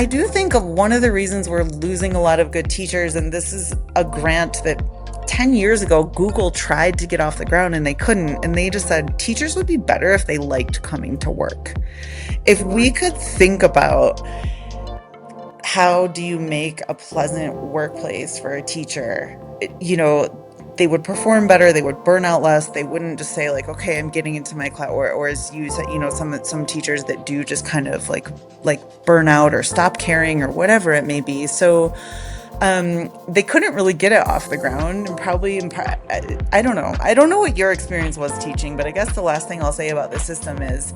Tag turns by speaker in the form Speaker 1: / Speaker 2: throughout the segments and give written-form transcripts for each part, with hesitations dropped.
Speaker 1: I do think of one of the reasons we're losing a lot of good teachers, and this is a grant that 10 years ago Google tried to get off the ground and they couldn't. And they just said teachers would be better if they liked coming to work. If we could think about how do you make a pleasant workplace for a teacher, they would perform better, they would burn out less, they wouldn't just say like, okay, I'm getting into my class, or as you said, some teachers that do just kind of like burn out or stop caring or whatever it may be. So they couldn't really get it off the ground, and probably I don't know. I don't know what your experience was teaching, but I guess the last thing I'll say about the system is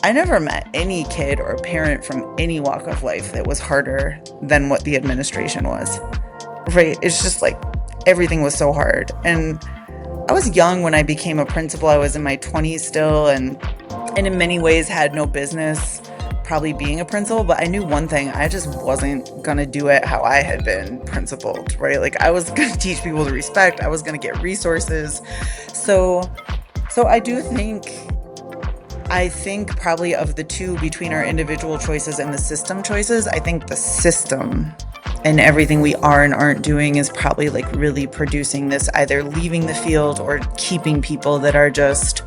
Speaker 1: I never met any kid or parent from any walk of life that was harder than what the administration was. Right? It's just like everything was so hard. And I was young when I became a principal. I was in my 20s still, and in many ways had no business probably being a principal, but I knew one thing, I just wasn't gonna do it how I had been principled, right? Like I was gonna teach people to respect, I was gonna get resources. So so I think probably of the two between our individual choices and the system choices, I think the system and everything we are and aren't doing is probably like really producing this either leaving the field or keeping people that are just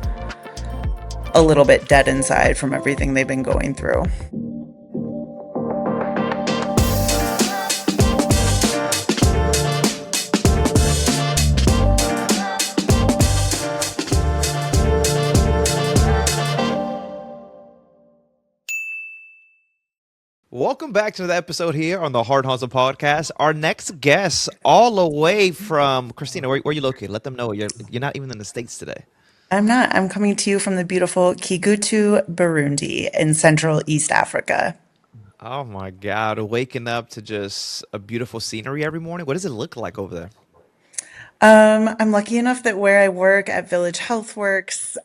Speaker 1: a little bit dead inside from everything they've been going through.
Speaker 2: Welcome back to the episode here on the Hard Hustle Podcast. Our next guest, all the way from Christina, where you located? Let them know you're not even in the States today.
Speaker 1: I'm not. I'm coming to you from the beautiful Kigutu, Burundi in Central East Africa.
Speaker 2: Oh my God, waking up to just a beautiful scenery every morning. What does it look like over there?
Speaker 1: I'm lucky enough that where I work at Village Healthworks,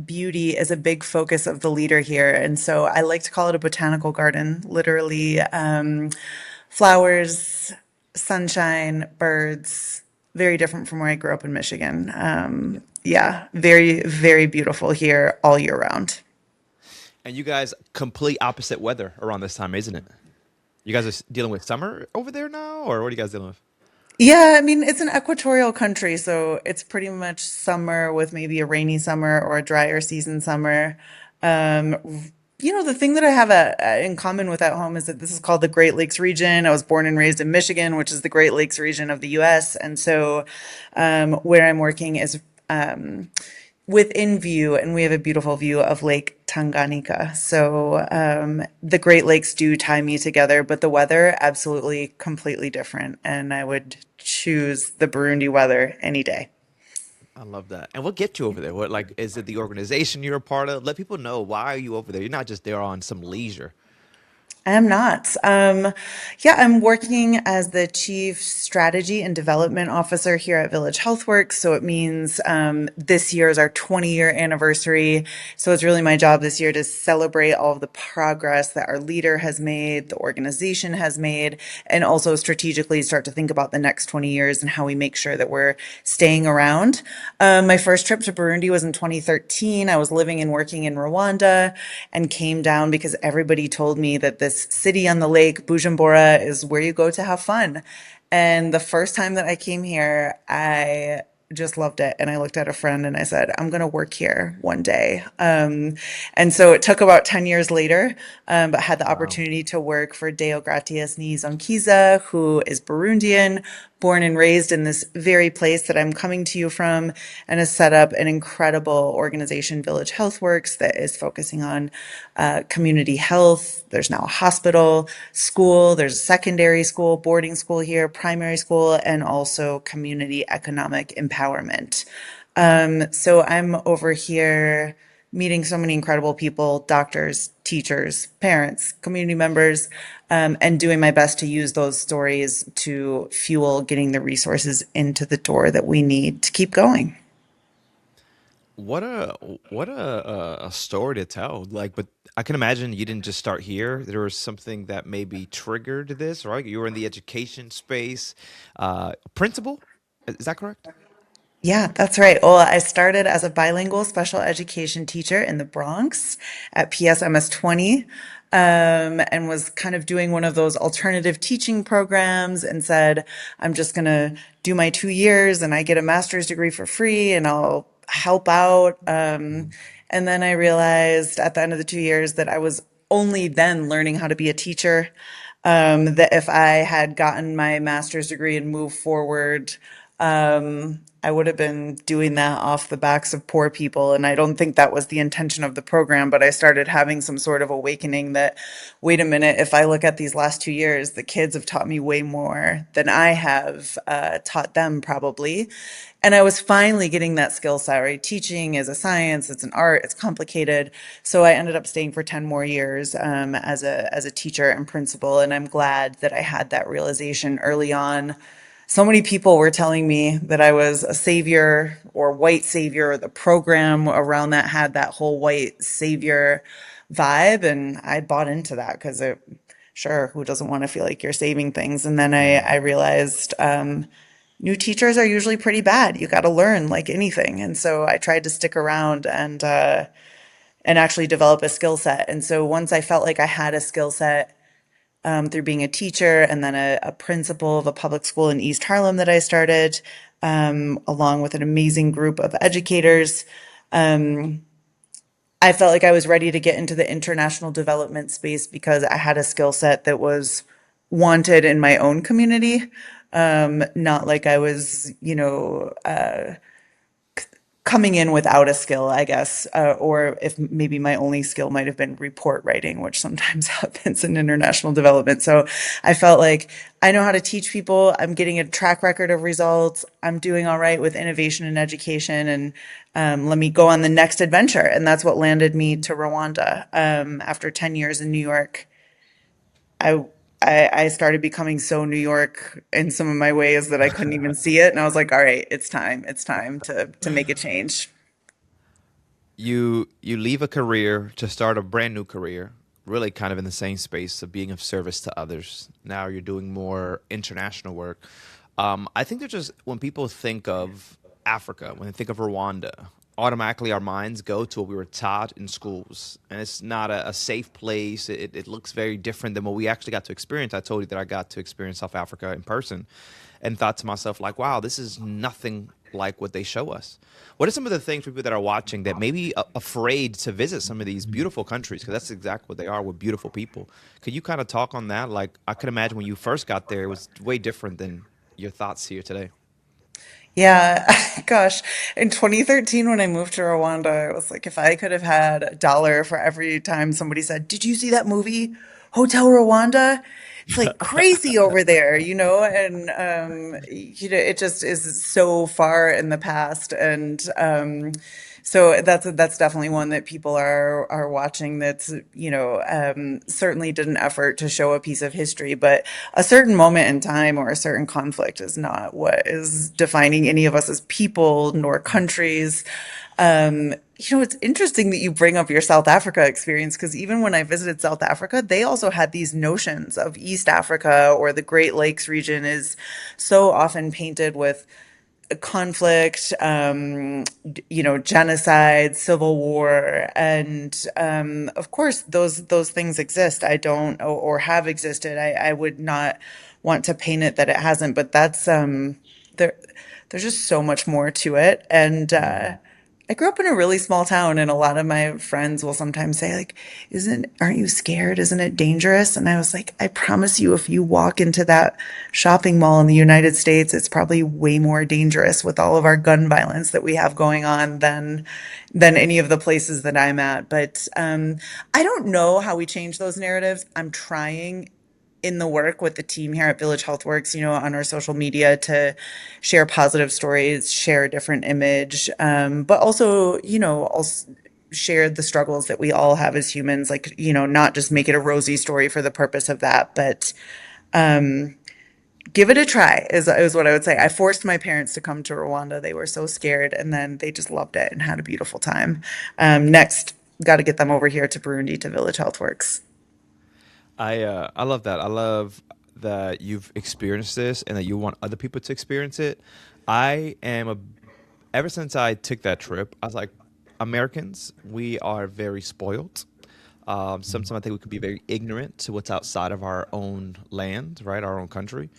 Speaker 1: beauty is a big focus of the leader here. And so I like to call it a botanical garden, literally, flowers, sunshine, birds, very different from where I grew up in Michigan. Yeah, very, very beautiful here all year round.
Speaker 2: And you guys, complete opposite weather around this time, isn't it? You guys are dealing with summer over there now, or what are you guys dealing with?
Speaker 1: Yeah, I mean, it's an equatorial country, so it's pretty much summer with maybe a rainy summer or a drier season summer. Um, the thing that I have in common with at home is that this is called the Great Lakes region. I was born and raised in Michigan, which is the Great Lakes region of the US. And so where I'm working is within view, and we have a beautiful view of Lake Tanganyika. So the Great Lakes do tie me together, but the weather absolutely completely different. And I would choose the Burundi weather any day.
Speaker 2: I love that. And what gets you over there? What, like, is it the organization you're a part of? Let people know, why are you over there? You're not just there on some leisure.
Speaker 1: I am not. Yeah, I'm working as the Chief Strategy and Development Officer here at Village Healthworks. So it means this year is our 20-year anniversary. So it's really my job this year to celebrate all of the progress that our leader has made, the organization has made, and also strategically start to think about the next 20 years and how we make sure that we're staying around. My first trip to Burundi was in 2013. I was living and working in Rwanda and came down because everybody told me that this city on the lake, Bujumbura, is where you go to have fun. And the first time that I came here, I just loved it. And I looked at a friend and I said, I'm going to work here one day. And so it took about 10 years later, but had the
Speaker 2: Wow.
Speaker 1: opportunity to work for Deogratias Nizonkiza, who is Burundian, born and raised in this very place that I'm coming to you from, and has set up an incredible organization, Village Healthworks, that is focusing on community health. There's now a hospital, school, there's a secondary school, boarding school here, primary school, and also community economic empowerment. So I'm over here meeting so many incredible people, doctors, teachers, parents, community members, and doing my best to use those stories to fuel getting the resources into the door that we need to keep going.
Speaker 2: What a what a story to tell. Like, but I can imagine you didn't just start here. There was something that maybe triggered this, right? You were in the education space. Principal, is that correct?
Speaker 1: Yeah, that's right. Well, I started as a bilingual special education teacher in the Bronx at PSMS 20. and was kind of doing one of those alternative teaching programs and said, I'm just going to do my 2 years and I get a master's degree for free and I'll help out. And then I realized at the end of the 2 years that I was only then learning how to be a teacher. That if I had gotten my master's degree and moved forward, I would have been doing that off the backs of poor people. And I don't think that was the intention of the program, but I started having some sort of awakening that, wait a minute, if I look at these last 2 years, the kids have taught me way more than I have taught them probably. And I was finally getting that skill set, right? Teaching is a science, it's an art, it's complicated. So I ended up staying for 10 more years as a teacher and principal. And I'm glad that I had that realization early on. So many people were telling me that I was a savior or white savior. The program around that had that whole white savior vibe, and I bought into that because it, sure, who doesn't want to feel like you're saving things? And then I realized new teachers are usually pretty bad. You got to learn like anything, and so I tried to stick around and actually develop a skill set. And so once I felt like I had a skill set through being a teacher and then a principal of a public school in East Harlem that I started, along with an amazing group of educators. I felt like I was ready to get into the international development space because I had a skill set that was wanted in my own community. Not like I was, coming in without a skill, I guess, or if maybe my only skill might have been report writing, which sometimes happens in international development. So I felt like I know how to teach people. I'm getting a track record of results. I'm doing all right with innovation and education, and let me go on the next adventure. And that's what landed me to Rwanda. After 10 years in New York, I, I started becoming so New York in some of my ways that I couldn't even see it. And I was like, all right, it's time. It's time to make a change.
Speaker 2: You leave a career to start a brand new career, really kind of in the same space of being of service to others. Now you're doing more international work. I think they're just when people think of Africa, when they think of Rwanda, automatically our minds go to what we were taught in schools, and it's not a safe place. It looks very different than what we actually got to experience. I told you that I got to experience South Africa in person, and thought to myself like, wow, this is nothing like what they show us. What are some of the things for people that are watching that may be afraid to visit some of these beautiful countries? Because that's exactly what they are. With beautiful people. Could you kind of talk on that? Like, I could imagine when you first got there, it was way different than your thoughts here today.
Speaker 1: Yeah, gosh. In 2013, when I moved to Rwanda, it was like if I could have had $1 for every time somebody said, "Did you see that movie, Hotel Rwanda?" It's like crazy over there, and it just is so far in the past, and so that's definitely one that people are watching. That's certainly did an effort to show a piece of history, but a certain moment in time or a certain conflict is not what is defining any of us as people nor countries. It's interesting that you bring up your South Africa experience because even when I visited South Africa, they also had these notions of East Africa or the Great Lakes region is so often painted with conflict, genocide, civil war, and of course those things exist. I don't or have existed. I would not want to paint it that it hasn't, but that's there. There's just so much more to it, and I grew up in a really small town, and a lot of my friends will sometimes say, like, aren't you scared? Isn't it dangerous? And I was like, I promise you, if you walk into that shopping mall in the United States, it's probably way more dangerous with all of our gun violence that we have going on than any of the places that I'm at. But I don't know how we change those narratives. I'm trying in the work with the team here at Village Healthworks, on our social media to share positive stories, share a different image, but also, also share the struggles that we all have as humans, like, not just make it a rosy story for the purpose of that, but give it a try is what I would say. I forced my parents to come to Rwanda. They were so scared, and then they just loved it and had a beautiful time. Next, got to get them over here to Burundi to Village Healthworks.
Speaker 2: I love that. I love that you've experienced this and that you want other people to experience it. I am a Ever since I took that trip, I was like, Americans, we are very spoiled. Sometimes I think we could be very ignorant to what's outside of our own land, right? Our own country.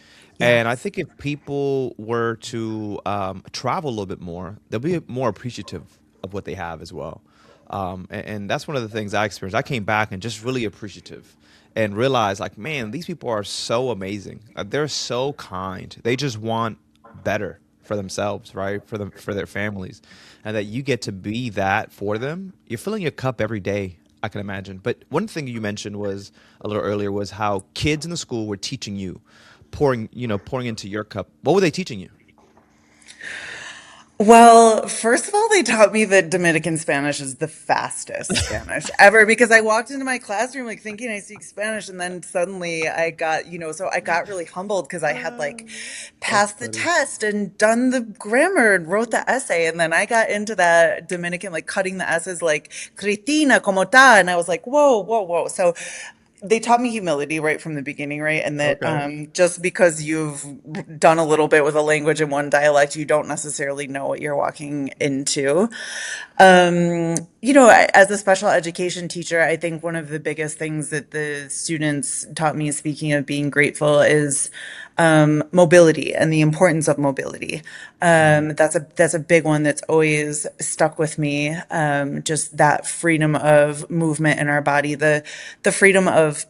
Speaker 2: And I
Speaker 1: Yes.
Speaker 2: think if people were to travel a little bit more, they'll be more appreciative of what they have as well. And that's one of the things I experienced. I came back and just really appreciative and realized, like, man, these people are so amazing. They're so kind. They just want better for themselves, right? For them, for their families, and that you get to be that for them. You're filling your cup every day, I can imagine. But one thing you mentioned was a little earlier was how kids in the school were teaching you, pouring into your cup. What were they teaching you?
Speaker 1: Well, first of all, they taught me that Dominican Spanish is the fastest Spanish ever because I walked into my classroom like thinking I speak Spanish, and then suddenly I got, so I got really humbled because I had like
Speaker 2: That's
Speaker 1: passed the
Speaker 2: funny.
Speaker 1: test and done the grammar and wrote the essay, and then I got into that Dominican, like cutting the S's like Cristina, como ta, and I was like, whoa, whoa, whoa. So they taught me humility right from the beginning, right? And that
Speaker 2: Okay.
Speaker 1: just because you've done a little bit with a language in one dialect, you don't necessarily know what you're walking into. As a special education teacher, I think one of the biggest things that the students taught me, speaking of being grateful, is mobility and the importance of mobility.
Speaker 2: Mm,
Speaker 1: That's a big one that's always stuck with me. Just that freedom of movement in our body, the freedom of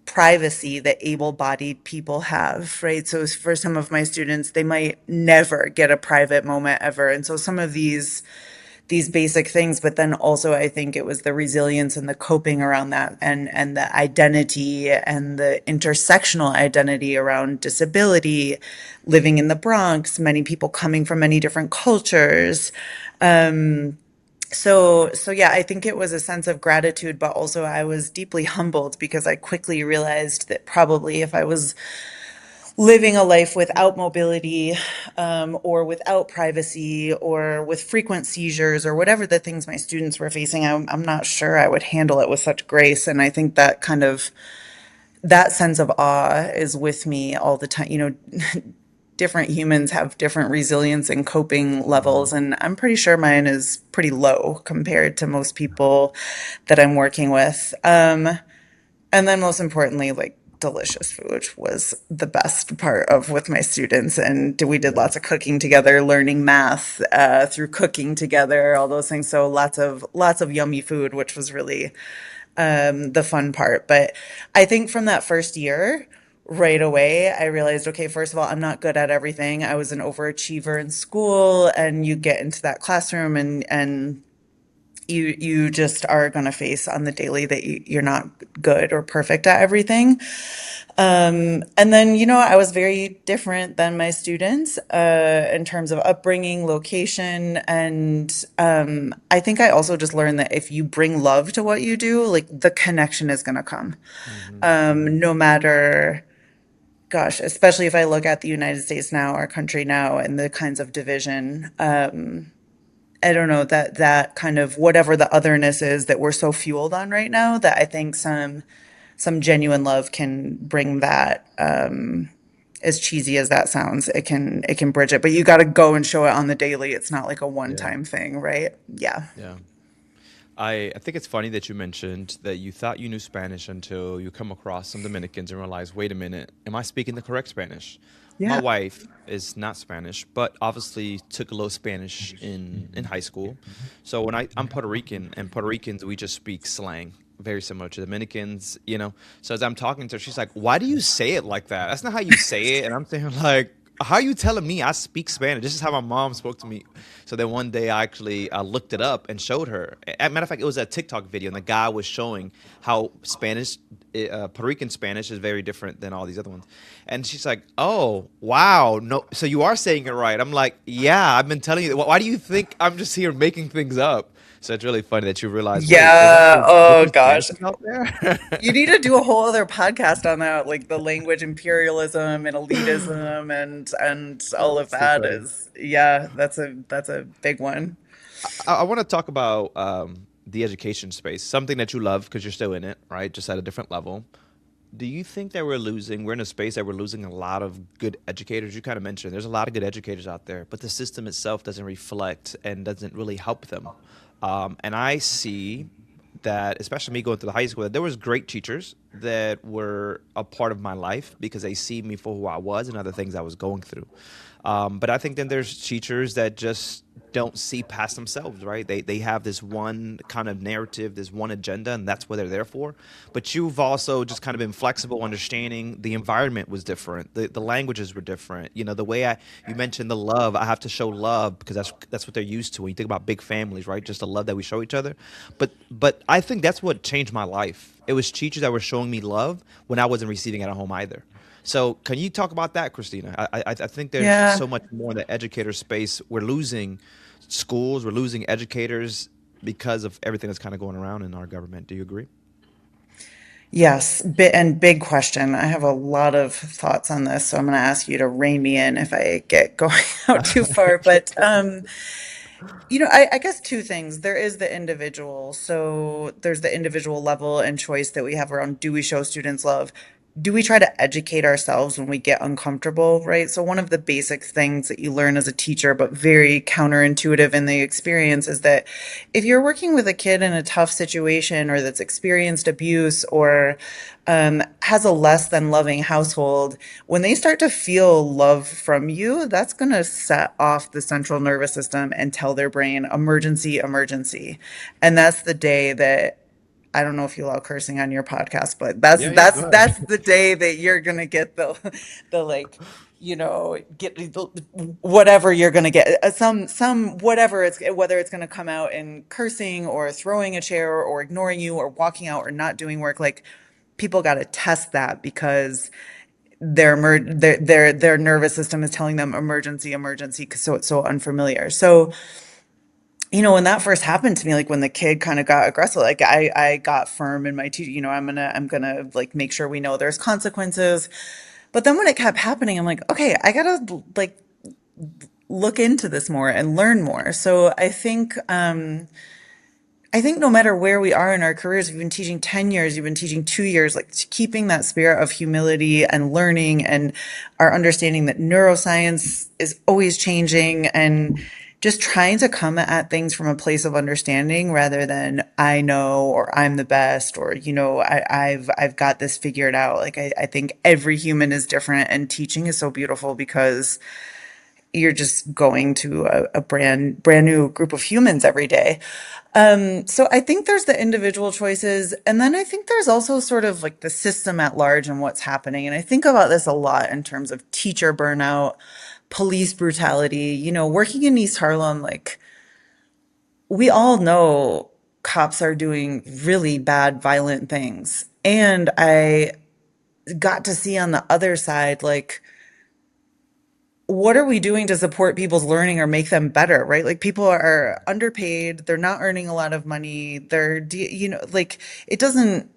Speaker 1: privacy that able-bodied people have, right? So for some of my students, they might never get a private moment ever, and so some of these basic things, but then also I think it was the resilience and the coping around that, and the identity and the intersectional identity around disability, living in the Bronx, many people coming from many different cultures. So yeah, I think it was a sense of gratitude, but also I was deeply humbled because I quickly realized that probably if I was living a life without mobility, or without privacy, or with frequent seizures, or whatever the things my students were facing, I'm not sure I would handle it with such grace. And I think that kind of that sense of awe is with me all the time. Different humans have different resilience and coping
Speaker 2: mhm.
Speaker 1: levels, and I'm pretty sure mine is pretty low compared to most people that I'm working with. And then most importantly, like delicious food was the best part of with my students. And we did
Speaker 2: Yeah.
Speaker 1: lots of cooking together, learning math through cooking together, all those things. So lots of yummy food, which was really the fun part. But I think from that first year, right away, I realized, okay, first of all, I'm not good at everything. I was an overachiever in school, and you get into that classroom, and you just are going to face on the daily that you're not good or perfect at everything. And then, I was very different than my students in terms of upbringing, location, and I think I also just learned that if you bring love to what you do, like the connection is going to come.
Speaker 2: Hmm. Hmm.
Speaker 1: No matter, gosh, especially if I look at the United States now, our country now, and the kinds of division. I don't know, that kind of whatever the otherness is that we're so fueled on right now, that I think some genuine love can bring that. As cheesy as that sounds, it can bridge it, but you got to go and show it on the daily. It's not like a one
Speaker 2: Yeah.
Speaker 1: time thing, right? Yeah.
Speaker 2: Yeah. I think it's funny that you mentioned that you thought you knew Spanish until you come across some Dominicans and realize, wait a minute, am I speaking the correct Spanish? My
Speaker 1: Yeah.
Speaker 2: wife is not Spanish, but obviously took a little Spanish in high school. So when I'm Puerto Rican, and Puerto Ricans, we just speak slang, very similar to Dominicans. So as I'm talking to her, she's like, why do you say it like that? That's not how you say it. And I'm thinking like, how are you telling me I speak Spanish? This is how my mom spoke to me. So then one day I actually looked it up and showed her. As a matter of fact, it was a TikTok video, and the guy was showing how Puerto Rican Spanish is very different than all these other ones. And she's like, "Oh, wow, no, so you are saying it right." I'm like, "Yeah, I've been telling you. Why do you think I'm just here making things up?" So it's really funny that you realize, wait, there's
Speaker 1: Yeah.
Speaker 2: actually
Speaker 1: Oh
Speaker 2: different
Speaker 1: gosh.
Speaker 2: Spanishes out there.
Speaker 1: You need to do a whole other podcast on that, like the language imperialism and elitism and all of
Speaker 2: That's too
Speaker 1: that
Speaker 2: funny.
Speaker 1: is, yeah, that's a big one.
Speaker 2: I want to talk about the education space, something that you love because you're still in it, right? Just at a different level. Do you think that we're in a space that we're losing a lot of good educators? You kind of mentioned there's a lot of good educators out there, but the system itself doesn't reflect and doesn't really help them. And I see that, especially me going through the high school, that there was great teachers that were a part of my life because they see me for who I was and other things I was going through. But I think then there's teachers that just don't see past themselves, right? They have this one kind of narrative, this one agenda, and that's what they're there for. But you've also just kind of been flexible, understanding the environment was different, the languages were different. You know, the way you mentioned the love, I have to show love because that's what they're used to. When you think about big families, right? Just the love that we show each other. But I think that's what changed my life. It was teachers that were showing me love when I wasn't receiving it at home either. So, can you talk about that, Christina? I think there's
Speaker 1: Yeah.
Speaker 2: so much more in the educator space. We're losing schools, we're losing educators because of everything that's kind of going around in our government. Do you agree?
Speaker 1: Yes, and big question. I have a lot of thoughts on this, so I'm going to ask you to rein me in if I get going out too far. But I guess two things. There is the individual. So there's the individual level and choice that we have around, do we show students love? Do we try to educate ourselves when we get uncomfortable, right? So one of the basic things that you learn as a teacher, but very counterintuitive in the experience, is that if you're working with a kid in a tough situation or that's experienced abuse or has a less than loving household, when they start to feel love from you, that's going to set off the central nervous system and tell their brain, emergency, emergency. And that's the day that, I don't know if you allow cursing on your podcast, but that's
Speaker 2: Yeah, yeah,
Speaker 1: that's
Speaker 2: go ahead.
Speaker 1: that's the day that you're gonna get the like, get whatever you're gonna get, some whatever, it's whether it's gonna come out in cursing or throwing a chair or ignoring you or walking out or not doing work. Like, people got to test that because their nervous system is telling them emergency, emergency, because so it's so unfamiliar. So when that first happened to me, like when the kid kind of got aggressive, like I got firm in my teeth, I'm gonna like make sure we know there's consequences. But then when it kept happening, I'm like, okay, I gotta like look into this more and learn more. So I think no matter where we are in our careers, you've been teaching 10 years, you've been teaching 2 years, like keeping that spirit of humility and learning and our understanding that neuroscience is always changing, and just trying to come at things from a place of understanding rather than I know or I'm the best or I've got this figured out. Like I think every human is different, and teaching is so beautiful because you're just going to a brand new group of humans every day. So I think there's the individual choices, and then I think there's also sort of like the system at large and what's happening. And I think about this a lot in terms of teacher burnout, police brutality. Working in East Harlem, like, we all know cops are doing really bad, violent things. And I got to see on the other side, like, what are we doing to support people's learning or make them better, right? Like, people are underpaid, they're not earning a lot of money, like, it doesn't,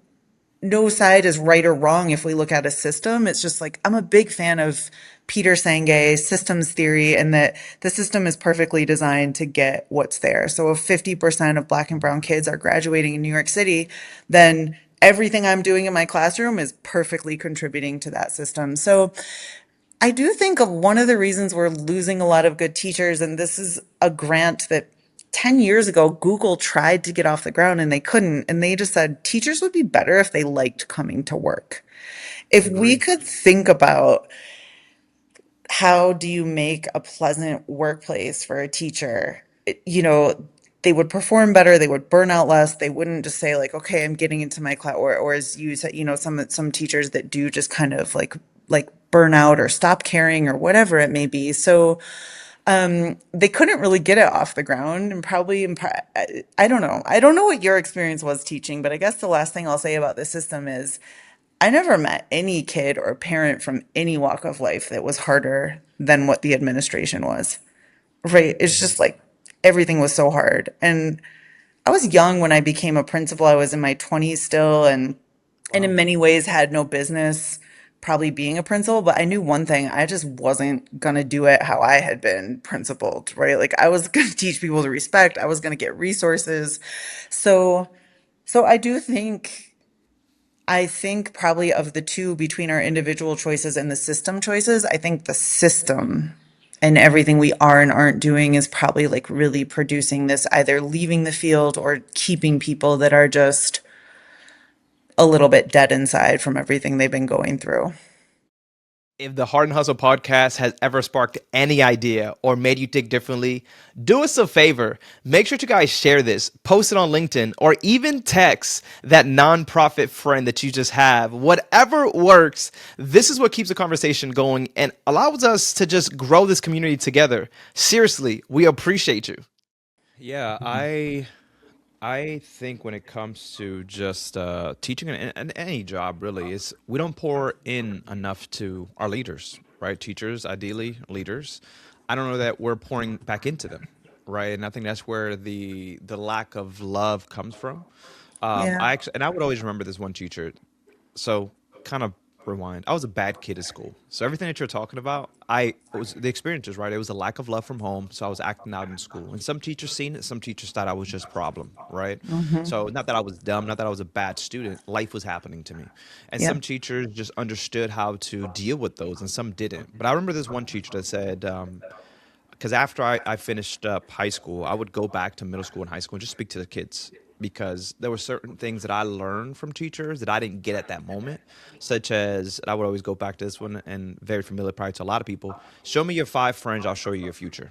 Speaker 1: no side is right or wrong if we look at a system. It's just like, I'm a big fan of Peter Senge systems theory, and that the system is perfectly designed to get what's there. So if 50% of Black and brown kids are graduating in New York City, then everything I'm doing in my classroom is perfectly contributing to that system. So I do think of one of the reasons we're losing a lot of good teachers, and this is a grant that 10 years ago Google tried to get off the ground and they couldn't. And they just said teachers would be better if they liked coming to work. If we
Speaker 2: Agree.
Speaker 1: could think about, how do you make a pleasant workplace for a teacher, they would perform better, they would burn out less, they wouldn't just say like, okay, I'm getting into my class, or as you said, some teachers that do just kind of like burn out or stop caring or whatever it may be. So they couldn't really get it off the ground, and probably I don't know. I don't know what your experience was teaching, but I guess the last thing I'll say about this system is I never met any kid or parent from any walk of life that was harder than what the administration was. Right? It's
Speaker 2: Mhm.
Speaker 1: just like everything was so hard. And I was young when I became a principal. I was in my 20s still, and in
Speaker 2: Wow.
Speaker 1: many ways had no business probably being a principal, but I knew one thing, I just wasn't gonna do it how I had been principled, right? Like, I was gonna teach people to respect, I was gonna get resources. So so I think probably of the two, between our individual choices and the system choices, I think the system And everything we are and aren't doing is probably like really producing this, either leaving the field or keeping people that are just a little bit dead inside from everything they've been going through.
Speaker 2: If the Heart and Hustle podcast has ever sparked any idea or made you think differently, do us a favor. Make sure to guys share this, post it on LinkedIn, or even text that nonprofit friend that you just have. Whatever works, this is what keeps the conversation going and allows us to just grow this community together. Seriously, we appreciate you. Yeah, I think when it comes to just teaching and any job, really, is we don't pour in enough to our leaders, right? Teachers, ideally leaders. I don't know that we're pouring back into them, right? And I think that's where the lack of love comes from.
Speaker 1: Yeah.
Speaker 2: I would always remember this one teacher. So kind of rewind. I was a bad kid at school. So everything that you're talking about, I was the experiences, right? It was a lack of love from home. So I was acting out in school. And some teachers seen it, some teachers thought I was just problem, right?
Speaker 1: Hmm.
Speaker 2: So not that I was dumb, not that I was a bad student. Life was happening to me. And
Speaker 1: Yep.
Speaker 2: some teachers just understood how to deal with those and some didn't. But I remember this one teacher that said, because after I finished up high school, I would go back to middle school and high school and just speak to the kids because there were certain things that I learned from teachers that I didn't get at that moment, such as I would always go back to this one and very familiar probably to a lot of people. Show me your five friends, I'll show you your future,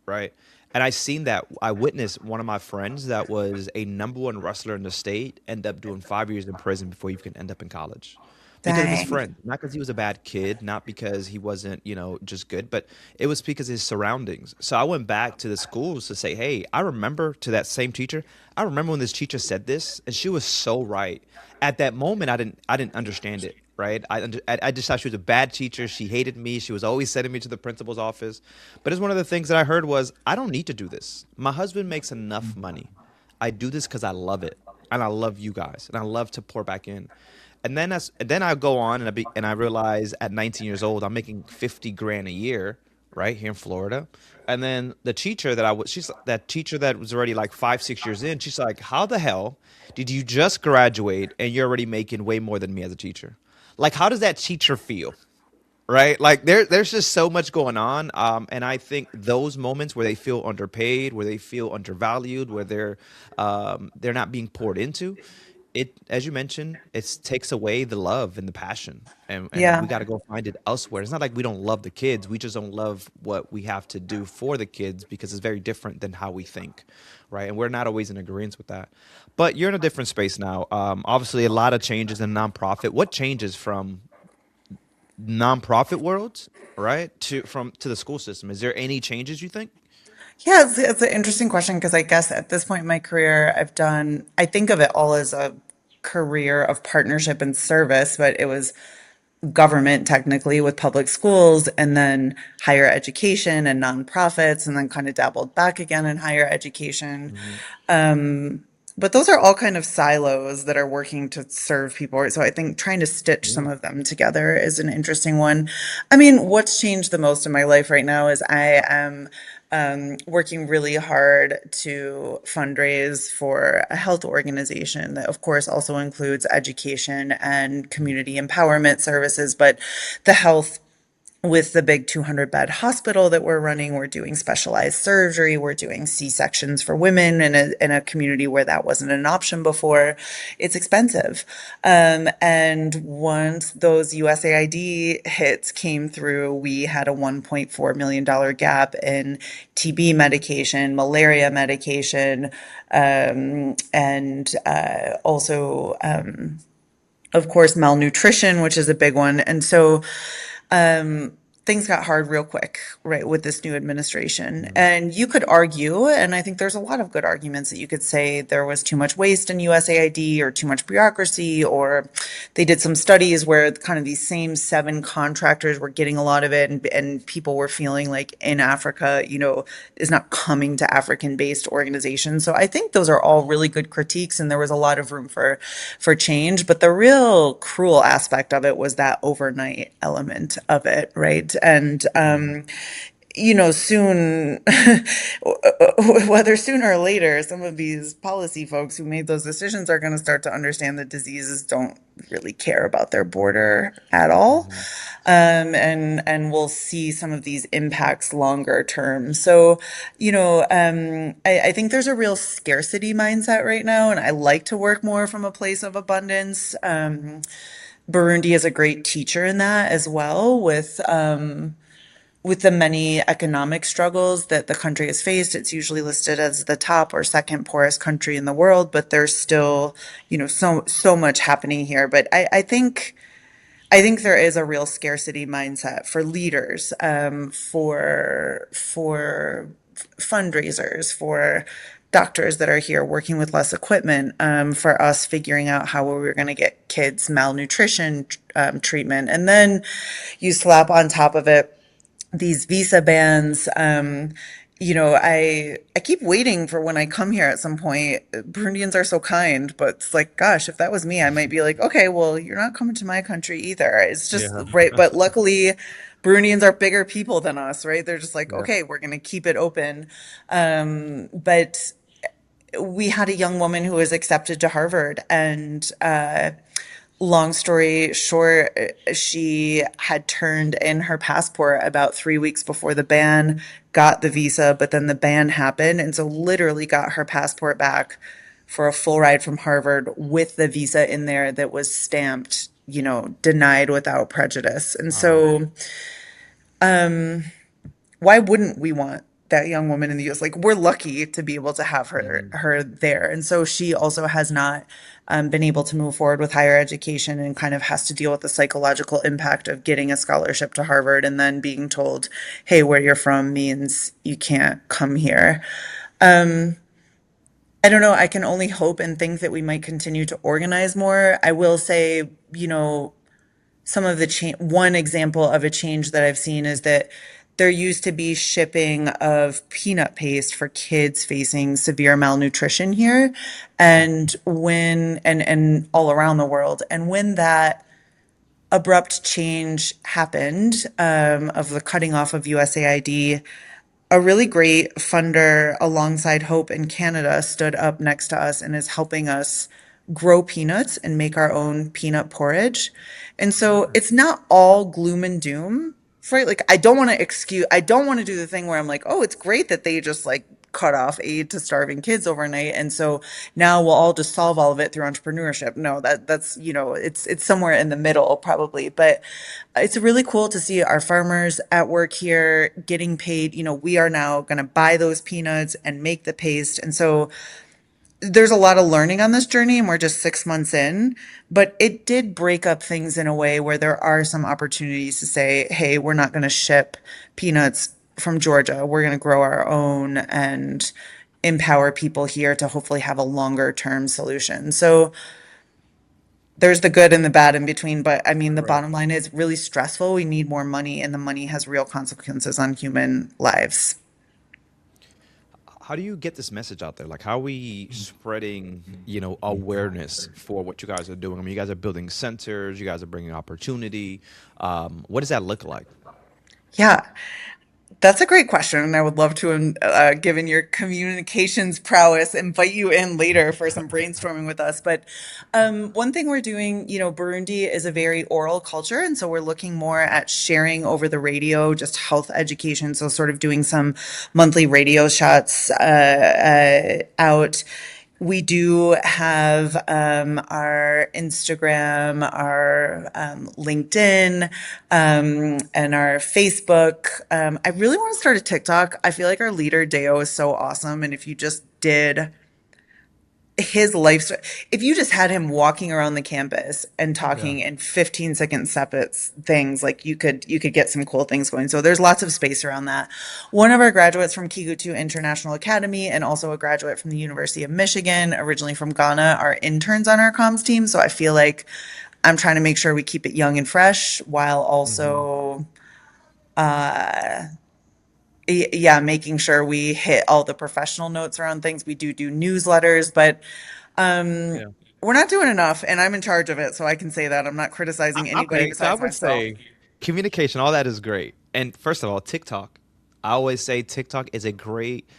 Speaker 2: right? And I seen that. I witnessed one of my friends that was a number one wrestler in the state end up doing 5 years in prison before you can end up in college because of his
Speaker 1: Dang.
Speaker 2: friend, not because he was a bad kid, not because he wasn't, just good, but it was because of his surroundings. So I went back to the schools to say, hey, I remember to that same teacher. I remember when this teacher said this, and she was so right. At that moment, I didn't understand it. Right, I just thought she was a bad teacher. She hated me. She was always sending me to the principal's office. But it's one of the things that I heard was, I don't need to do this. My husband makes enough money. I do this because I love it, and I love you guys, and I love to pour back in. And then I go on and I realize at 19 years old I'm making 50 grand a year, right here in Florida. And then the teacher that I was, she's that teacher that was already like 5, 6 years in. She's like, "How the hell did you just graduate and you're already making way more than me as a teacher? Like, how does that teacher feel?" Right? Like there's just so much going on. And I think those moments where they feel underpaid, where they feel undervalued, where they're not being poured into, it, as you mentioned, it takes away the love and the passion. And we
Speaker 1: Yeah.
Speaker 2: got to go find it elsewhere. It's not like we don't love the kids. We just don't love what we have to do for the kids because it's very different than how we think. Right. And we're not always in agreement with that. But you're in a different space now. Obviously a lot of changes in nonprofit. What changes from nonprofit worlds, right, to the school system? Is there any changes you think?
Speaker 1: Yeah, it's an interesting question because I guess at this point in my career, I think of it all as a career of partnership and service, but it was government technically with public schools and then higher education and nonprofits and then kind of dabbled back again in higher education.
Speaker 2: Hmm.
Speaker 1: But those are all kind of silos that are working to serve people. So I think trying to stitch some
Speaker 2: Yeah.
Speaker 1: of them together is an interesting one. I mean, what's changed the most in my life right now is I am working really hard to fundraise for a health organization that, of course, also includes education and community empowerment services, but the health with the big 200 bed hospital that we're running, we're doing specialized surgery, we're doing C-sections for women in a community where that wasn't an option before. It's expensive. And once those USAID hits came through, we had a $1.4 million gap in TB medication, malaria medication, and also, of course, malnutrition, which is a big one. And so things got hard real quick, right, with this new administration.
Speaker 2: Mhm.
Speaker 1: And you could argue, and I think there's a lot of good arguments that you could say there was too much waste in USAID or too much bureaucracy, or they did some studies where kind of these same seven contractors were getting a lot of it, and people were feeling like in Africa, is not coming to African-based organizations. So I think those are all really good critiques, and there was a lot of room for change. But the real cruel aspect of it was that overnight element of it, right? And
Speaker 2: Mhm.
Speaker 1: soon, whether sooner or later, some of these policy folks who made those decisions are going to start to understand that diseases don't really care about their border at all.
Speaker 2: Hmm.
Speaker 1: And we'll see some of these impacts longer term. So, I think there's a real scarcity mindset right now, and I like to work more from a place of abundance. Burundi is a great teacher in that as well, with the many economic struggles that the country has faced. It's usually listed as the top or second poorest country in the world, but there's still, so much happening here. But I think there is a real scarcity mindset for leaders, for fundraisers, for doctors that are here working with less equipment, for us figuring out how we're going to get kids malnutrition treatment, and then you slap on top of it these visa bans. I keep waiting for when I come here at some point. Burundians are so kind, but it's like, gosh, if that was me, I might be like, okay, well, you're not coming to my country either. It's just
Speaker 2: Yeah.
Speaker 1: right. But luckily, Burundians are bigger people than us, right? They're just like,
Speaker 2: Yeah.
Speaker 1: okay, we're going to keep it open. But we had a young woman who was accepted to Harvard, and long story short, she had turned in her passport about 3 weeks before the ban, got the visa, but then the ban happened. And so literally got her passport back for a full ride from Harvard with the visa in there that was stamped, denied without prejudice. And
Speaker 2: Wow.
Speaker 1: so why wouldn't we want that young woman in the US? Like, we're lucky to be able to have her
Speaker 2: Hmm.
Speaker 1: her there. And so she also has not been able to move forward with higher education, and kind of has to deal with the psychological impact of getting a scholarship to Harvard and then being told, hey, where you're from means you can't come here. I don't know. I can only hope and think that we might continue to organize more. I will say, some of the change, one example of a change that I've seen is that there used to be shipping of peanut paste for kids facing severe malnutrition here, and all around the world. And when that abrupt change happened, of the cutting off of USAID, a really great funder alongside Hope in Canada stood up next to us and is helping us grow peanuts and make our own peanut porridge. And so it's not all gloom and doom, right? Like, I don't want to do the thing where I'm like, oh, it's great that they just like cut off aid to starving kids overnight, and so now we'll all just solve all of it through entrepreneurship. No, that's it's somewhere in the middle probably. But it's really cool to see our farmers at work here getting paid. We are now going to buy those peanuts and make the paste, and so there's a lot of learning on this journey, and we're just 6 months in. But it did break up things in a way where there are some opportunities to say, hey, we're not going to ship peanuts from Georgia. We're going to grow our own and empower people here to hopefully have a longer term solution. So there's the good and the bad in between. But I mean, the
Speaker 2: Right.
Speaker 1: bottom line is really stressful. We need more money, and the money has real consequences on human lives.
Speaker 2: How do you get this message out there? Like, how are we spreading, awareness for what you guys are doing? I mean, you guys are building centers, you guys are bringing opportunity. What does that look like?
Speaker 1: Yeah. That's a great question, and I would love to, given your communications prowess, invite you in later for some brainstorming with us. But one thing we're doing, Burundi is a very oral culture, and so we're looking more at sharing over the radio, just health education. So, sort of doing some monthly radio shots out. We do have our Instagram, our LinkedIn, and our Facebook. I really want to start a TikTok. I feel like our leader, Deo, is so awesome. And if you just did his life, if you just had him walking around the campus and
Speaker 2: Yeah.
Speaker 1: talking in 15-second snippets things, like you could get some cool things going. So there's lots of space around that. One of our graduates from Kigutu International Academy, and also a graduate from the University of Michigan, originally from Ghana, are interns on our comms team. So I feel like I'm trying to make sure we keep it young and fresh while
Speaker 2: Hmm.
Speaker 1: also yeah, making sure we hit all the professional notes around things. We do newsletters, but
Speaker 2: Yeah.
Speaker 1: we're not doing enough, and I'm in charge of it, so I can say that. I'm not criticizing anybody
Speaker 2: Okay, so I
Speaker 1: besides
Speaker 2: would
Speaker 1: myself.
Speaker 2: say communication, all that is great. And first of all, TikTok. I always say TikTok is a great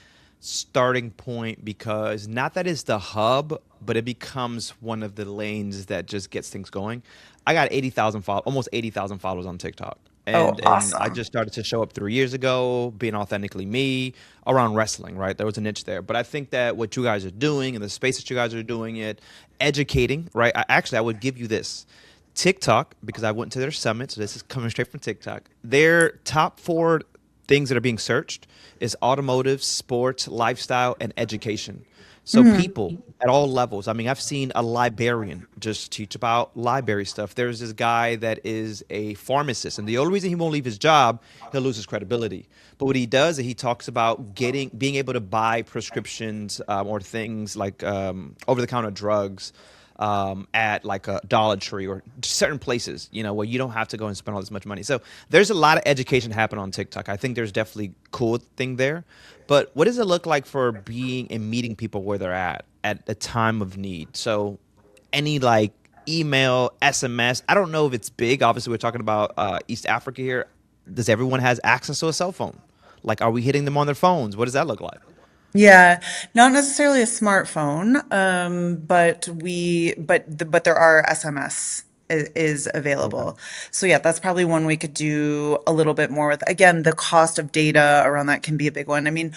Speaker 2: starting point because not that it's the hub, but it becomes one of the lanes that just gets things going. I got 80,000 follow almost 80,000 followers on TikTok.
Speaker 1: Oh,
Speaker 2: And I
Speaker 1: awesome.
Speaker 2: just started to show up 3 years ago, being authentically me around wrestling, right? There was a niche there. But I think that what you guys are doing and the space that you guys are doing it, educating, right? I would give you this. TikTok, because I went to their summit, so this is coming straight from TikTok. Their top four things that are being searched is automotive, sports, lifestyle, and education. So people at all levels. I mean, I've seen a librarian just teach about library stuff. There's this guy that is a pharmacist, and the only reason he won't leave his job, he'll lose his credibility. But what he does is he talks about being able to buy prescriptions or things like over-the-counter drugs at like a Dollar Tree or certain places, where you don't have to go and spend all this much money. So there's a lot of education happening on TikTok. I think there's definitely cool thing there. But what does it look like for being and meeting people where they're at a time of need? So any like email, SMS, I don't know if it's big. Obviously, we're talking about East Africa here. Does everyone has access to a cell phone? Like, are we hitting them on their phones? What does that look like?
Speaker 1: Yeah, not necessarily a smartphone, but there are SMS is
Speaker 2: Okay.
Speaker 1: available. So yeah, that's probably one we could do a little bit more with. Again, the cost of data around that can be a big one. I mean,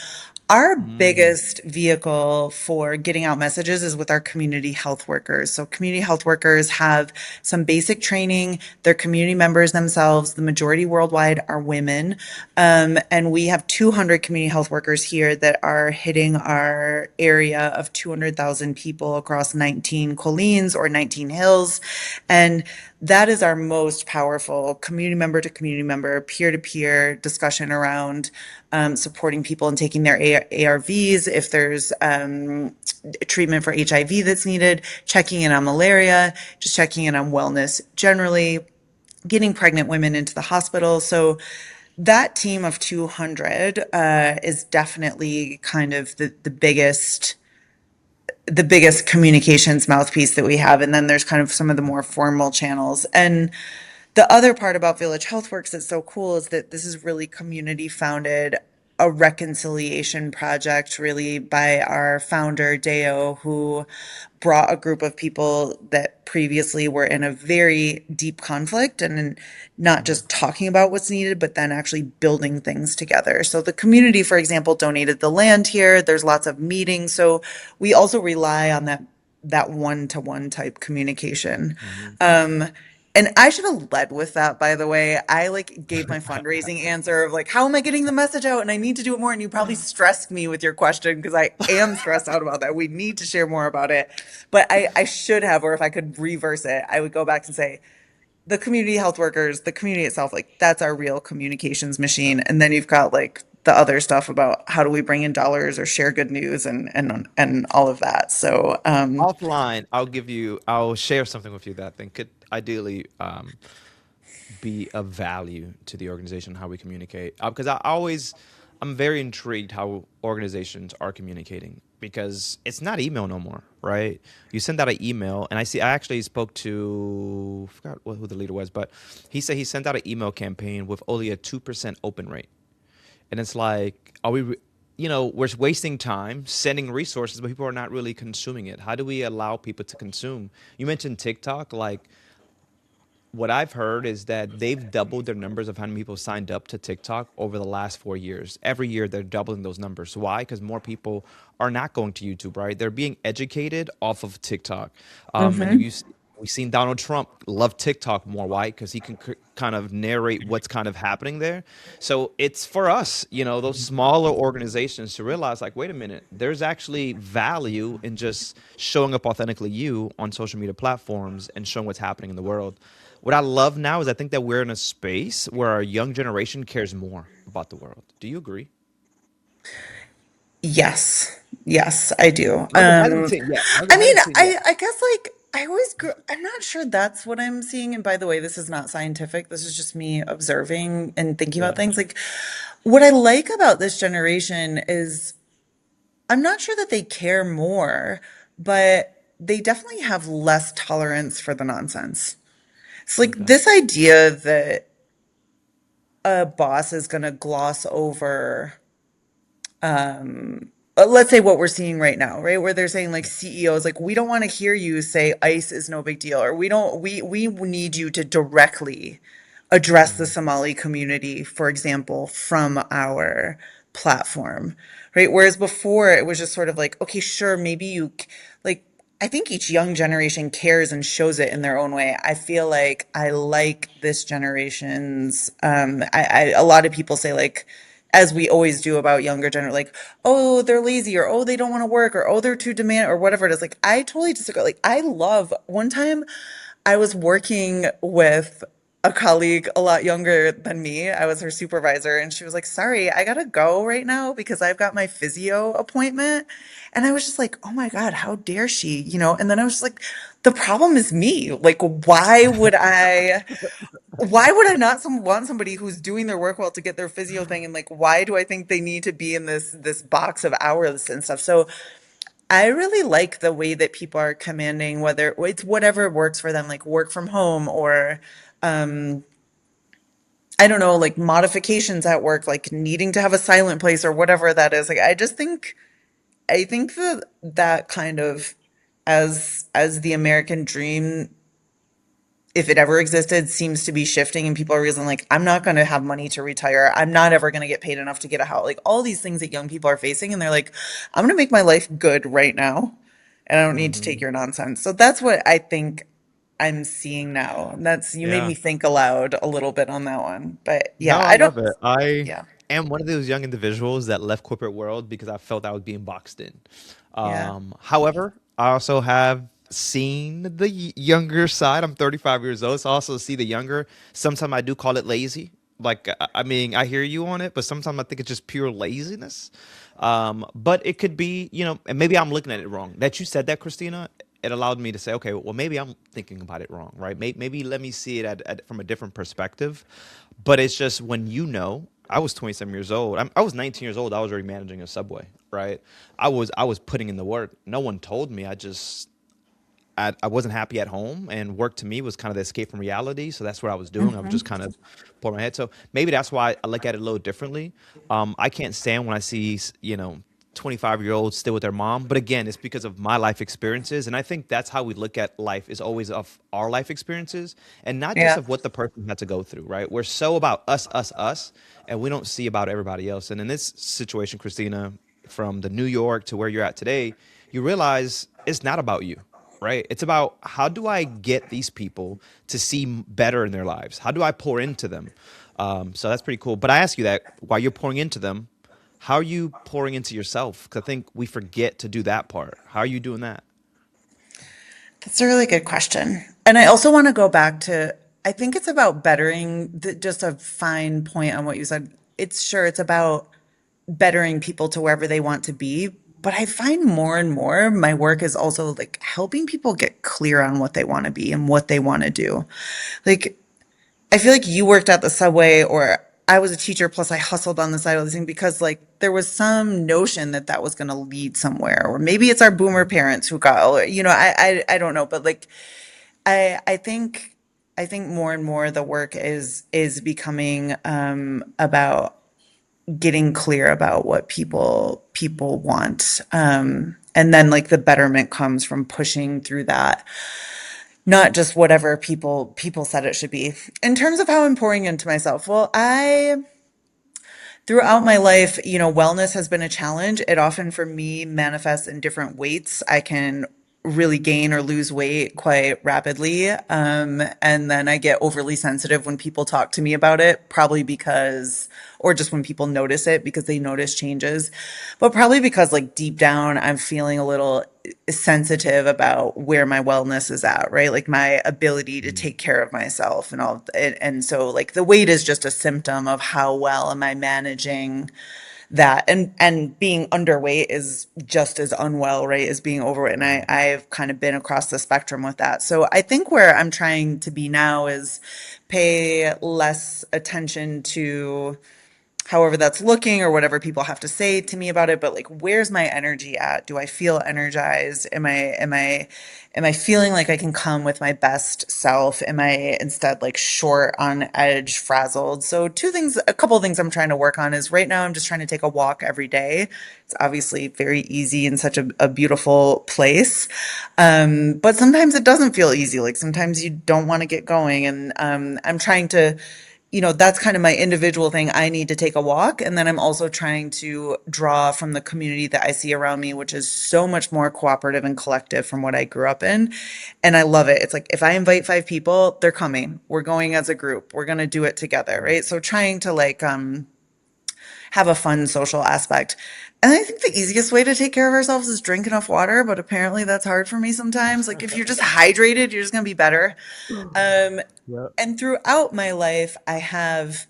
Speaker 1: our
Speaker 2: Mm,
Speaker 1: biggest vehicle for getting out messages is with our community health workers. So community health workers have some basic training. They're community members themselves. The majority worldwide are women. And we have 200 community health workers here that are hitting our area of 200,000 people across 19 collines or 19 hills. And that is our most powerful community member, peer to peer discussion around supporting people and taking their ARVs. If there's treatment for HIV that's needed, checking in on malaria, just checking in on wellness generally, getting pregnant women into the hospital. So that team of 200 is definitely kind of the biggest communications mouthpiece that we have. And then there's kind of some of the more formal channels. And the other part about Village Healthworks that's so cool is that this is really community founded, a reconciliation project, really, by our founder, Deo, who brought a group of people that previously were in a very deep conflict and not
Speaker 2: mhm,
Speaker 1: just talking about what's needed, but then actually building things together. So the community, for example, donated the land here. There's lots of meetings. So we also rely on that one-to-one type communication.
Speaker 2: mhm.
Speaker 1: Um, and I should have led with that, by the way. I like gave my fundraising answer of like, how am I getting the message out? And I need to do it more. And you probably stressed me with your question because I am stressed out about that. We need to share more about it. But I should have, or if I could reverse it, I would go back and say, the community health workers, the community itself, like that's our real communications machine. And then you've got like the other stuff about how do we bring in dollars or share good news and all of that. So
Speaker 2: Offline, I'll share something with you that I think could ideally be of value to the organization, how we communicate. Because I'm very intrigued how organizations are communicating because it's not email no more, right? You send out an email, and I actually spoke to, I forgot who the leader was, but he said he sent out an email campaign with only a 2% open rate. And it's like, we're wasting time sending resources, but people are not really consuming it. How do we allow people to consume? You mentioned TikTok. Like, what I've heard is that they've doubled their numbers of how many people signed up to TikTok over the last 4 years. Every year, they're doubling those numbers. Why? Because more people are not going to YouTube, right? They're being educated off of TikTok. And
Speaker 1: mhm.
Speaker 2: we've seen Donald Trump love TikTok more. Why? Because he can kind of narrate what's kind of happening there. So it's for us, those smaller organizations to realize, like, wait a minute, there's actually value in just showing up authentically you on social media platforms and showing what's happening in the world. What I love now is I think that we're in a space where our young generation cares more about the world. Do you agree?
Speaker 1: Yes. Yes, I do.
Speaker 2: As a team, yeah.
Speaker 1: I
Speaker 2: As
Speaker 1: mean,
Speaker 2: a team, yeah.
Speaker 1: I guess like I always grew, I'm not sure that's what I'm seeing. And by the way, this is not scientific. This is just me observing and thinking about
Speaker 2: Yeah.
Speaker 1: things. Like what I like about this generation is I'm not sure that they care more, but they definitely have less tolerance for the nonsense. It's like
Speaker 2: Okay.
Speaker 1: this idea that a boss is going to gloss over let's say what we're seeing right now, right? Where they're saying like CEOs, like, we don't want to hear you say ICE is no big deal, or we need you to directly address the
Speaker 2: Mhm.
Speaker 1: Somali community, for example, from our platform, right? Whereas before it was just sort of like, okay, sure, maybe like, I think each young generation cares and shows it in their own way. I feel like I like this generation's, a lot of people say like, as we always do about younger like, oh, they're lazy, or oh, they don't want to work, or oh, they're too demand, or whatever it is. Like, I totally disagree. Like, I love one time I was working with a colleague a lot younger than me. I was her supervisor, and she was like, sorry, I gotta go right now because I've got my physio appointment. And I was just like, oh my God, how dare she? And then I was just like, the problem is me. Like, why would I not want somebody who's doing their work well to get their physio thing? And like, why do I think they need to be in this box of hours and stuff? So I really like the way that people are commanding, whether it's whatever works for them, like work from home, or I don't know, like modifications at work, like needing to have a silent place or whatever that is. Like, I think that kind of, as the American dream, if it ever existed, seems to be shifting, and people are realizing like, I'm not going to have money to retire. I'm not ever going to get paid enough to get a house. Like, all these things that young people are facing, and they're like, I'm going to make my life good right now, and I don't need to take
Speaker 2: Mhm.
Speaker 1: your nonsense. So that's what I think I'm seeing now. You made
Speaker 2: Yeah.
Speaker 1: me think aloud a little bit on that one. But yeah,
Speaker 2: No, I
Speaker 1: I don't,
Speaker 2: love it. I
Speaker 1: yeah,
Speaker 2: am one of those young individuals that left corporate world because I felt I was being boxed in.
Speaker 1: yeah,
Speaker 2: However, I also have seen the younger side. I'm 35 years old, so I also see the younger. Sometimes I do call it lazy. Like, I mean, I hear you on it, but sometimes I think it's just pure laziness. But it could be, and maybe I'm looking at it wrong. That you said that, Christina, it allowed me to say, okay, well, maybe I'm thinking about it wrong, right? Maybe let me see it from a different perspective. But it's just when I was 27 years old. I was 19 years old. I was already managing a Subway, right? I was putting in the work. No one told me. I wasn't happy at home, and work to me was kind of the escape from reality. So that's what I was doing. I was just
Speaker 1: hmm,
Speaker 2: kind of pouring my head. So maybe that's why I look at it a little differently. I can't stand when I see 25-year-olds still with their mom. But again, it's because of my life experiences, and I think that's how we look at life, is always of our life experiences and not just
Speaker 1: yeah.
Speaker 2: of what the person had to go through. Right? We're so about us, and we don't see about everybody else. And in this situation, Christina, from the New York to where you're at today, you realize it's not about you, right? It's about, how do I get these people to see better in their lives? How do I pour into them? So that's pretty cool. But I ask you that, while you're pouring into them, how are you pouring into yourself? Because I think we forget to do that part. How are you doing that?
Speaker 1: That's a really good question. And I also want to go back to, I think it's about bettering, just a fine point on what you said. It's about bettering people to wherever they want to be. But I find more and more my work is also like helping people get clear on what they want to be and what they want to do. Like, I feel like you worked at the Subway, or I was a teacher, plus I hustled on the side of the thing because like there was some notion that that was going to lead somewhere, or maybe it's our boomer parents who got, I don't know, but like I think more and more the work is becoming about getting clear about what people want, and then like the betterment comes from pushing through that, not just whatever people said it should be. In terms of how I'm pouring into myself, well, I throughout my life, wellness has been a challenge. It often for me manifests in different weights. I can really gain or lose weight quite rapidly. And then I get overly sensitive when people talk to me about it, probably because, or just when people notice it because they notice changes, but probably because like deep down, I'm feeling a little sensitive about where my wellness is at, right? Like my ability to take care of myself and all. And so like the weight is just a symptom of how well am I managing that, and being underweight is just as unwell, right, as being overweight, and I've kind of been across the spectrum with that. So I think where I'm trying to be now is pay less attention to however that's looking or whatever people have to say to me about it, but like where's my energy at? Do I feel energized? Am I feeling like I can come with my best self? Am I instead like short on edge, frazzled? So a couple of things I'm trying to work on is right now I'm just trying to take a walk every day. It's obviously very easy in such a beautiful place. But sometimes it doesn't feel easy. Like sometimes you don't want to get going. And I'm trying to, that's kind of my individual thing. I need to take a walk. And then I'm also trying to draw from the community that I see around me, which is so much more cooperative and collective from what I grew up in. And I love it. It's like if I invite 5 people, they're coming. We're going as a group. We're going to do it together.
Speaker 2: Yeah.
Speaker 1: Right. So trying to like, have a fun social aspect. And I think the easiest way to take care of ourselves is drink enough water, but apparently that's hard for me sometimes. Like if you're just hydrated, you're just gonna be better. Um,
Speaker 2: Yeah.
Speaker 1: and throughout my life, I have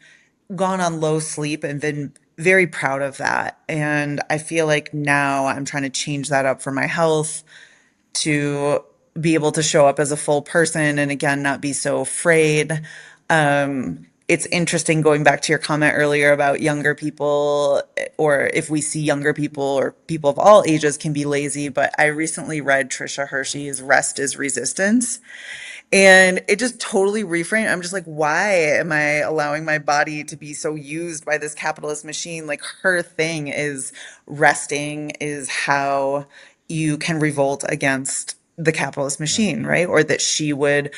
Speaker 1: gone on low sleep and been very proud of that. And I feel like now I'm trying to change that up for my health to be able to show up as a full person and again not be so afraid. It's interesting going back to your comment earlier about younger people, or if we see younger people or people of all ages can be lazy. But I recently read Trisha Hershey's Rest is Resistance, and it just totally reframed. I'm just like, why am I allowing my body to be so used by this capitalist machine? Like her thing is resting is how you can revolt against the capitalist
Speaker 2: Yeah.
Speaker 1: machine, right? Or that she would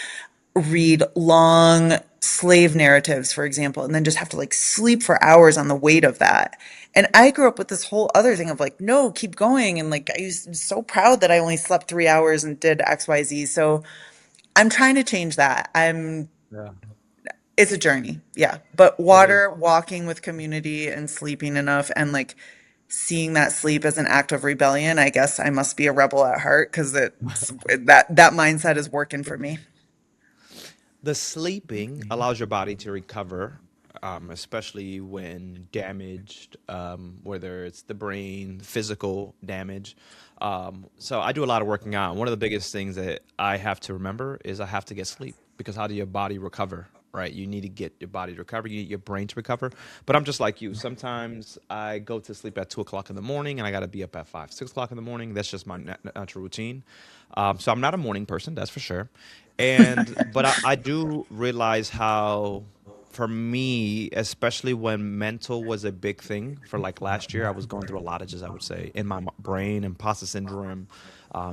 Speaker 1: read long slave narratives, for example, and then just have to like sleep for hours on the weight of that. And I grew up with this whole other thing of like, no, keep going. And like, I was so proud that I only slept 3 hours and did XYZ. So I'm trying to change that.
Speaker 2: Yeah.
Speaker 1: It's a journey. Yeah. But
Speaker 2: It is.
Speaker 1: water, walking with community and sleeping enough and like seeing that sleep as an act of rebellion, I guess I must be a rebel at heart because that mindset is working for me.
Speaker 2: The sleeping allows your body to recover, especially when damaged, whether it's the brain, physical damage. So I do a lot of working out. One of the biggest things that I have to remember is I have to get sleep because how do your body recover? Right, you need to get your body to recover. You need your brain to recover. But I'm just like you. Sometimes I go to sleep at 2 o'clock in the morning, and I got to be up at 5, 6 o'clock in the morning. That's just my natural routine. So I'm not a morning person, that's for sure. But I do realize how, for me, especially when mental was a big thing for like last year, I was going through a lot of just, I would say, in my brain, imposter syndrome,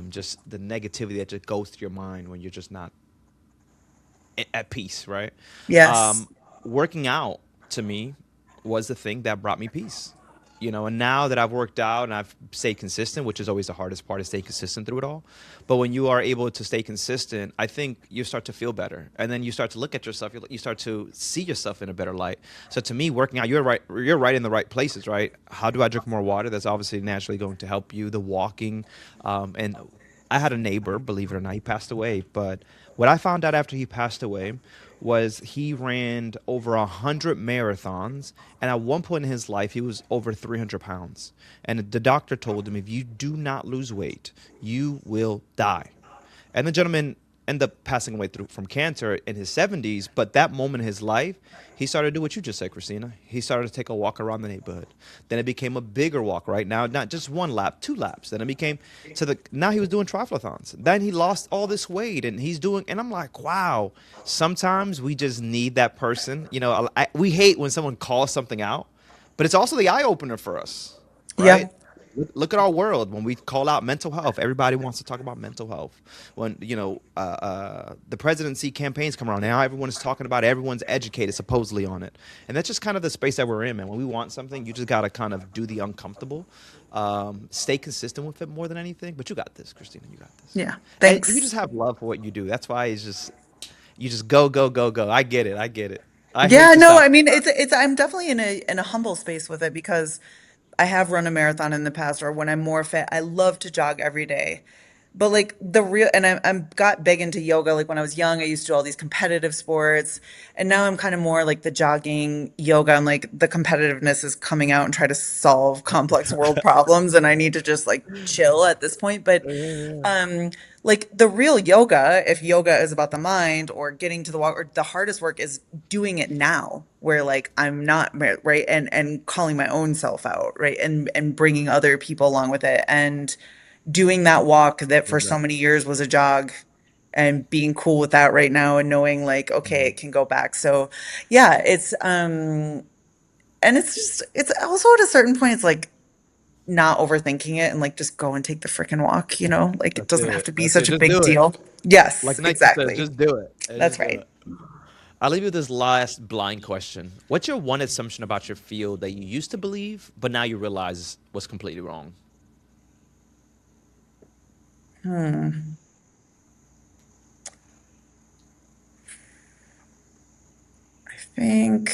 Speaker 2: just the negativity that just goes through your mind when you're just not at peace, right?
Speaker 1: Yes.
Speaker 2: Um, Working out to me was the thing that brought me peace. And now that I've worked out and I've stayed consistent, which is always the hardest part, is stay consistent through it all. But when you are able to stay consistent, I think you start to feel better, and then you start to look at yourself. You start to see yourself in a better light. So to me, working out, you're right. You're right in the right places, right? How do I drink more water? That's obviously naturally going to help you. The walking, and I had a neighbor, believe it or not, he passed away. But what I found out after he passed away was he ran over 100 marathons, and at one point in his life, he was over 300 pounds. And the doctor told him, if you do not lose weight, you will die. And the gentleman ended up passing away from cancer in his 70s. But that moment in his life, he started to do what you just said, Christina. He started to take a walk around the neighborhood. Then it became a bigger walk, right? Now, not just one lap, 2 laps. Then it became now he was doing triathlons. Then he lost all this weight and and I'm like, wow, sometimes we just need that person. We hate when someone calls something out, but it's also the eye opener for us,
Speaker 1: Yeah.
Speaker 2: right? Look at our world when we call out mental health. Everybody wants to talk about mental health. When the presidency campaigns come around, now everyone is talking about it. Everyone's educated supposedly on it, and that's just kind of the space that we're in, man. When we want something, you just gotta kind of do the uncomfortable, stay consistent with it more than anything. But you got this, Christina. You got this,
Speaker 1: Yeah.
Speaker 2: and you
Speaker 1: Thanks.
Speaker 2: just have love for what you do. That's why it's just you just go go go go. I get it. I get it. I hate
Speaker 1: Yeah,
Speaker 2: to
Speaker 1: no,
Speaker 2: stop.
Speaker 1: I mean it's I'm definitely in a humble space with it because I have run a marathon in the past or when I'm more fit, I love to jog every day. But like the real and I'm got big into yoga like when I was young, I used to do all these competitive sports and now I'm kind of more like the jogging yoga. I'm like the competitiveness is coming out and try to solve complex world problems and I need to just like chill at this point. But
Speaker 2: Yeah.
Speaker 1: um, like the real yoga, if yoga is about the mind or getting to the walk, or the hardest work is doing it now. where like I'm not right, and calling my own self out, right, and bringing other people along with it, and doing that walk that for so many years was a jog, and being cool with that right now, and knowing like, okay,
Speaker 2: Mhm.
Speaker 1: it can go back. So yeah, it's and it's just, it's also at a certain point, it's like not overthinking it, and like just go and take the freaking walk, like it
Speaker 2: That's
Speaker 1: doesn't have
Speaker 2: it.
Speaker 1: to be
Speaker 2: That's
Speaker 1: such
Speaker 2: it.
Speaker 1: a
Speaker 2: Just
Speaker 1: big
Speaker 2: do it.
Speaker 1: deal.
Speaker 2: Like
Speaker 1: Yes,
Speaker 2: Nike says,
Speaker 1: exactly.
Speaker 2: just do it.
Speaker 1: That's
Speaker 2: Just do
Speaker 1: right.
Speaker 2: it. I'll leave you with this last blind question. What's your one assumption about your field that you used to believe, but now you realize was completely wrong?
Speaker 1: Hmm. think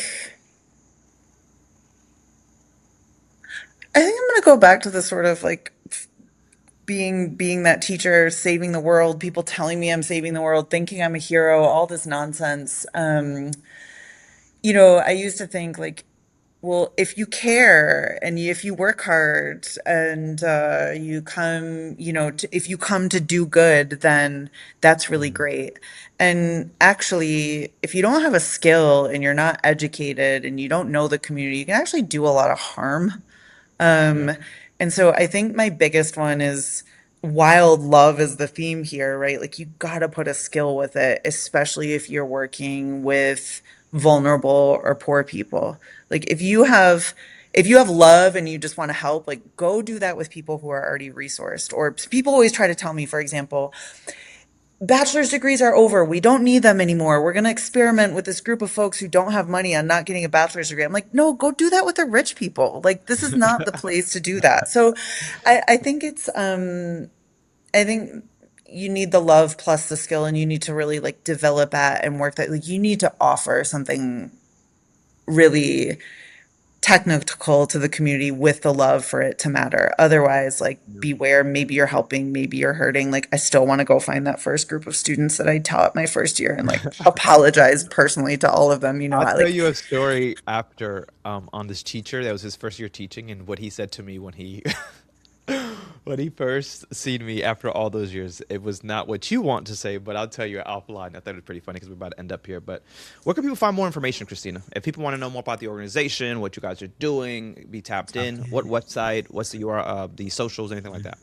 Speaker 1: I think I'm gonna go back to the sort of like being that teacher, saving the world, people telling me I'm saving the world, thinking I'm a hero, all this nonsense. I used to think like, well, if you care, and if you work hard, and you come, if you come to do good, then that's really
Speaker 2: Mhm.
Speaker 1: great. And actually, if you don't have a skill, and you're not educated, and you don't know the community, you can actually do a lot of harm.
Speaker 2: Yeah.
Speaker 1: Um, and so I think my biggest one is, wild love is the theme here, right? Like you gotta put a skill with it, especially if you're working with vulnerable or poor people. Like if you have love and you just want to help, like go do that with people who are already resourced. Or people always try to tell me, for example, bachelor's degrees are over. We don't need them anymore. We're going to experiment with this group of folks who don't have money on not getting a bachelor's degree. I'm like, no, go do that with the rich people. Like, this is not the place to do that. So I think I think you need the love plus the skill, and you need to really like develop that and work that. Like, you need to offer something really technical to the community with the love for it to matter. Otherwise, like, beware, maybe you're helping, maybe you're hurting. Like, I still want to go find that first group of students that I taught my first year, and like apologize personally to all of them.
Speaker 2: I'll
Speaker 1: I
Speaker 2: tell
Speaker 1: like
Speaker 2: you a story after on this teacher that was his first year teaching and what he said to me when he when he first seen me after all those years. It was not what you want to say, but I'll tell you offline. I thought it was pretty funny because we're about to end up here. But where can people find more information, Christina? If people want to know more about the organization, what you guys are doing, be tapped in, what website, what's the URL, the socials, anything like that?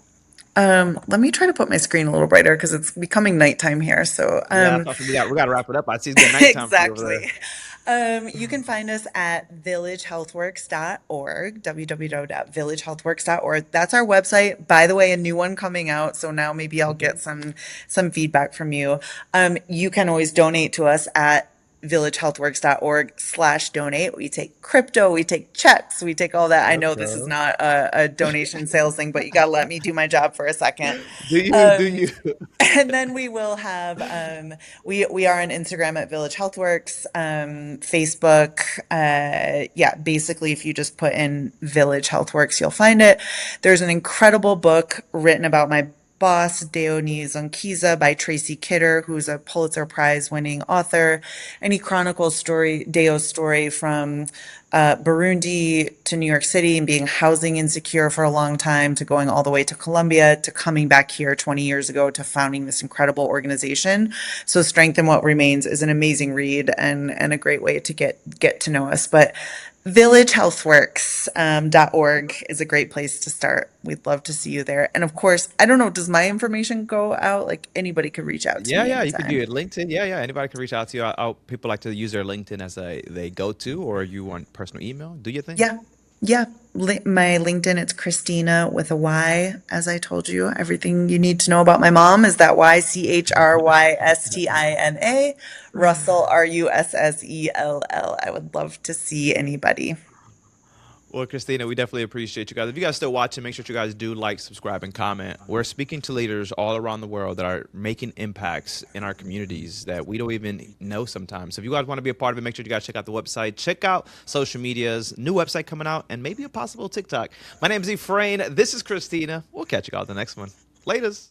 Speaker 1: let me try to put my screen a little brighter because it's becoming nighttime here. So
Speaker 2: Yeah, that's awesome. We got to wrap it up. I see it's getting nighttime for you over there.
Speaker 1: exactly. You can find us at villagehealthworks.org, www.villagehealthworks.org. That's our website. By the way, a new one coming out, so now maybe I'll
Speaker 2: Okay.
Speaker 1: get some feedback from you. You can always donate to us at villagehealthworks.org/donate. We take crypto, we take checks, we take all that. I know this is
Speaker 2: Okay.
Speaker 1: not a donation sales thing, but you got to let me do my job for a second.
Speaker 2: Do you? Do
Speaker 1: Um,
Speaker 2: you?
Speaker 1: and then we will have we are on Instagram at Village Healthworks, Facebook. Yeah, basically, if you just put in Village Healthworks, you'll find it. There's an incredible book written about my boss, Deoni Zonkiza, by Tracy Kidder, who's a Pulitzer Prize winning author. And he chronicles Deo's story from Burundi to New York City, and being housing insecure for a long time, to going all the way to Colombia, to coming back here 20 years ago, to founding this incredible organization. So Strength in What Remains is an amazing read, and a great way to get to know us. But villagehealthworks.org is a great place to start. We'd love to see you there. And of course, I don't know, does my information go out? Like, anybody could reach out to
Speaker 2: Yeah,
Speaker 1: me
Speaker 2: yeah, you could do
Speaker 1: anytime.
Speaker 2: it. LinkedIn, yeah, yeah. Anybody can reach out to you. People like to use their LinkedIn as they go to, or you want personal email. Do your thing.
Speaker 1: Yeah. Yeah. My LinkedIn, it's Christina with a Y, as I told you. Everything you need to know about my mom is that Chrystina. Russell, Russell. I would love to see anybody.
Speaker 2: Well, Christina, we definitely appreciate you guys. If you guys still watching, make sure you guys do like, subscribe, and comment. We're speaking to leaders all around the world that are making impacts in our communities that we don't even know sometimes. So if you guys want to be a part of it, make sure you guys check out the website, check out social medias, new website coming out, and maybe a possible TikTok. My name is Efrain. This is Christina. We'll catch you guys on the next one. Laters.